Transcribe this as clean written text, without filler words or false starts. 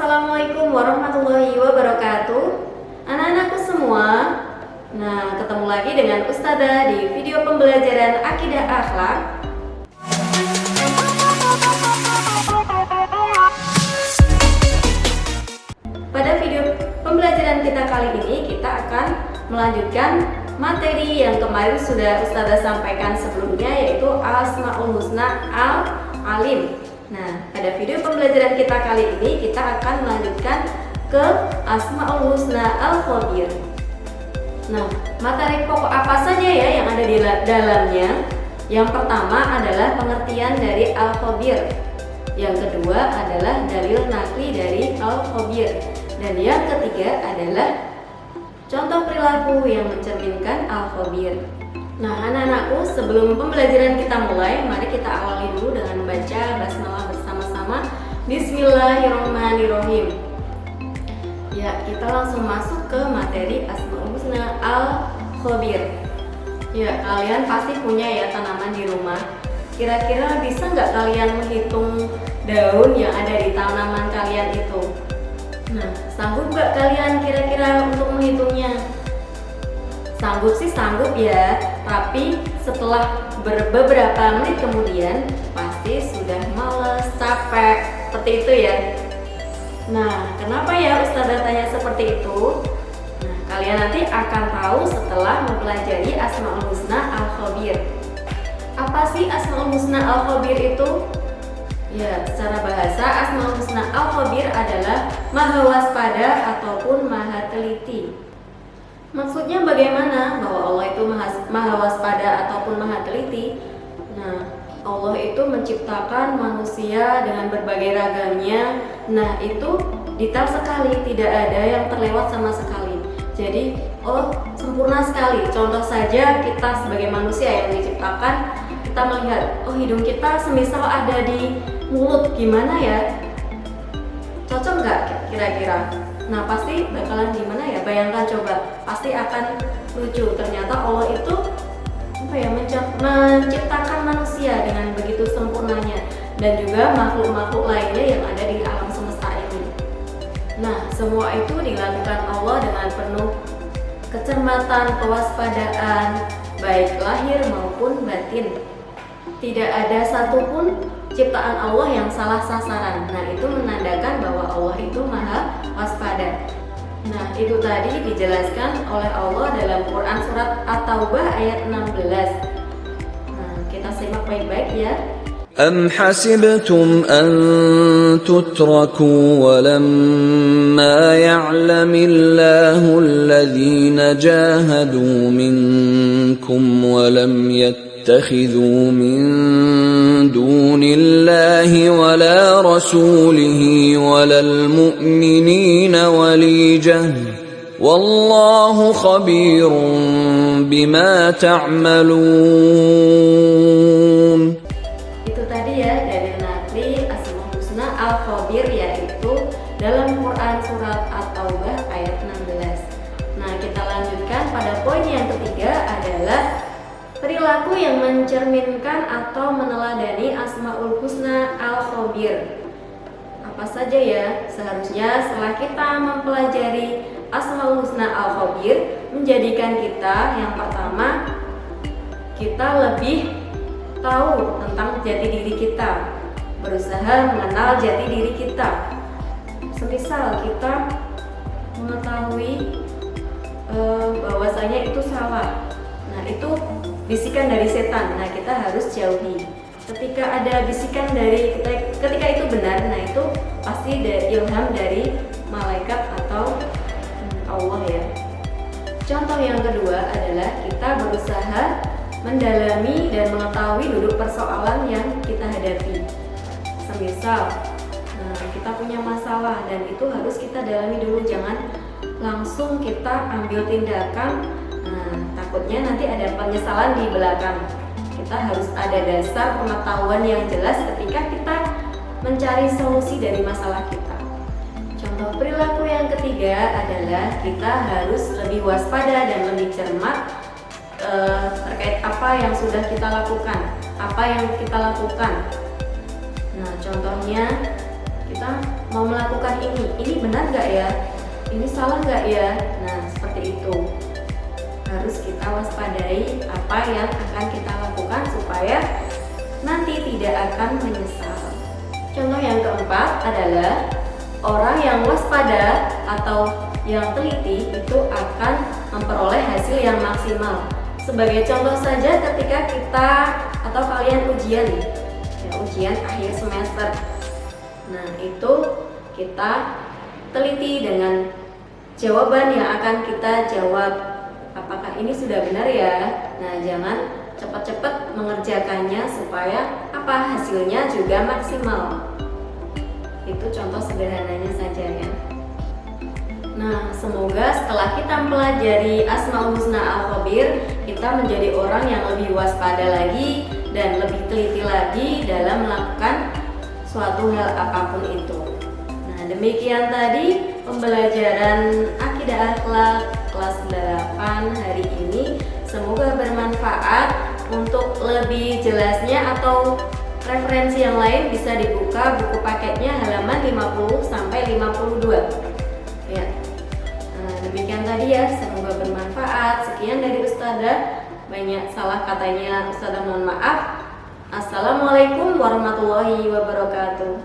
Assalamualaikum warahmatullahi wabarakatuh. Anak-anakku semua, nah ketemu lagi dengan Ustazah di video pembelajaran Akidah Akhlak. Pada video pembelajaran kita kali ini, kita akan melanjutkan materi yang kemarin sudah Ustazah sampaikan sebelumnya, yaitu Asmaul Husna Al-Alim. Nah, pada video pembelajaran kita kali ini kita akan melanjutkan ke Asmaul Husna Al-Khabir. Nah, materi pokok apa saja ya yang ada di dalamnya? Yang pertama adalah pengertian dari Al-Khabir. Yang kedua adalah dalil nakli dari Al-Khabir. Dan yang ketiga adalah contoh perilaku yang mencerminkan Al-Khabir. Nah, anak-anakku, sebelum pembelajaran kita mulai, mari kita awali dulu dengan membaca basmalah bersama-sama. Bismillahirrahmanirrahim. Ya, kita langsung masuk ke materi Asmaul Husna Al-Khabir. Ya, kalian pasti punya ya tanaman di rumah. Kira-kira bisa nggak kalian menghitung daun yang ada di tanaman kalian itu? Nah, sanggup nggak kalian kira-kira untuk menghitungnya? Sanggup sih sanggup ya, tapi setelah beberapa menit kemudian pasti sudah males, capek, seperti itu ya. Nah, kenapa ya Ustazah tanya seperti itu? Nah, kalian nanti akan tahu setelah mempelajari Asmaul Husna Al-Khabir. Apa sih Asmaul Husna Al-Khabir itu? Ya, secara bahasa Asmaul Husna Al-Khabir adalah maha waspada ataupun maha teliti. Maksudnya bagaimana bahwa Allah itu maha waspada ataupun maha teliti? Nah, Allah itu menciptakan manusia dengan berbagai ragamnya. Nah, itu detail sekali, tidak ada yang terlewat sama sekali. Jadi, sempurna sekali. Contoh saja kita sebagai manusia yang diciptakan, kita melihat, hidung kita semisal ada di mulut, gimana ya? Cocok nggak kira-kira? Nah, pasti bakalan gimana ya? Bayangkan coba, pasti akan lucu. Ternyata Allah itu menciptakan manusia dengan begitu sempurnanya, dan juga makhluk-makhluk lainnya yang ada di alam semesta ini. Nah, semua itu dilakukan Allah dengan penuh kecermatan, kewaspadaan, baik lahir maupun batin. Tidak ada satupun ciptaan Allah yang salah sasaran. Nah, itu menandakan bahwa Allah itu maha waspada. Nah, itu tadi dijelaskan oleh Allah dalam Quran surat At-Taubah ayat 16. Nah, kita simak baik-baik ya. أم حسبتم أن تتركوا ولما يعلم الله الذين جاهدوا منكم ولم يتخذوا من دون الله ولا رسوله ولا المؤمنين وليجة والله خبير بما تعملون. Itu tadi ya dari nakli Asmaul Husna Al-Khabir, yaitu dalam Quran surat At-Taubah ayat 16. Nah, kita lanjutkan pada poin yang ketiga adalah perilaku yang mencerminkan atau meneladani Asmaul Husna Al-Khabir. Apa saja ya? Seharusnya setelah kita mempelajari Asmaul Husna Al-Khabir, menjadikan kita yang pertama, kita lebih tahu tentang jati diri kita, berusaha mengenal jati diri kita. Semisal kita mengetahui bahwasanya itu salah, nah itu bisikan dari setan, nah kita harus jauhi. Ketika ada bisikan dari ketika itu benar, nah itu pasti ilham dari malaikat atau Allah ya. Contoh yang kedua adalah kita berusaha mendalami dan mengetahui duduk persoalan yang kita hadapi. Semisal kita punya masalah dan itu harus kita dalami dulu, jangan langsung kita ambil tindakan. Takutnya nanti ada penyesalan di belakang. Kita harus ada dasar pengetahuan yang jelas ketika kita mencari solusi dari masalah kita. Contoh perilaku yang ketiga adalah kita harus lebih waspada dan lebih cermat terkait apa yang sudah kita lakukan, apa yang kita lakukan. Nah, contohnya kita kita mau melakukan ini benar nggak ya? Ini salah nggak ya? Nah, seperti itu. Harus kita waspadai apa yang akan kita lakukan supaya nanti tidak akan menyesal. Contoh yang keempat adalah orang yang waspada atau yang teliti itu akan memperoleh hasil yang maksimal. Sebagai contoh saja ketika kita atau kalian ujian, ya, ujian akhir semester. Nah, itu kita teliti dengan jawaban yang akan kita jawab. Apakah ini sudah benar ya? Nah, jangan cepat-cepat mengerjakannya supaya apa hasilnya juga maksimal. Itu contoh sederhananya saja ya. Nah, semoga setelah kita mempelajari Asmaul Husna Al-Khabir, kita menjadi orang yang lebih waspada lagi dan lebih teliti lagi dalam melakukan suatu hal apapun itu. Nah, demikian tadi pembelajaran Akidah Akhlak kelas 8 hari ini. Semoga bermanfaat. Untuk lebih jelasnya atau referensi yang lain bisa dibuka buku paketnya halaman 50 sampai 52. Ya. Nah, demikian tadi ya, semoga bermanfaat. Sekian dari Ustazah. Banyak salah katanya Ustazah, mohon maaf. Assalamualaikum warahmatullahi wabarakatuh.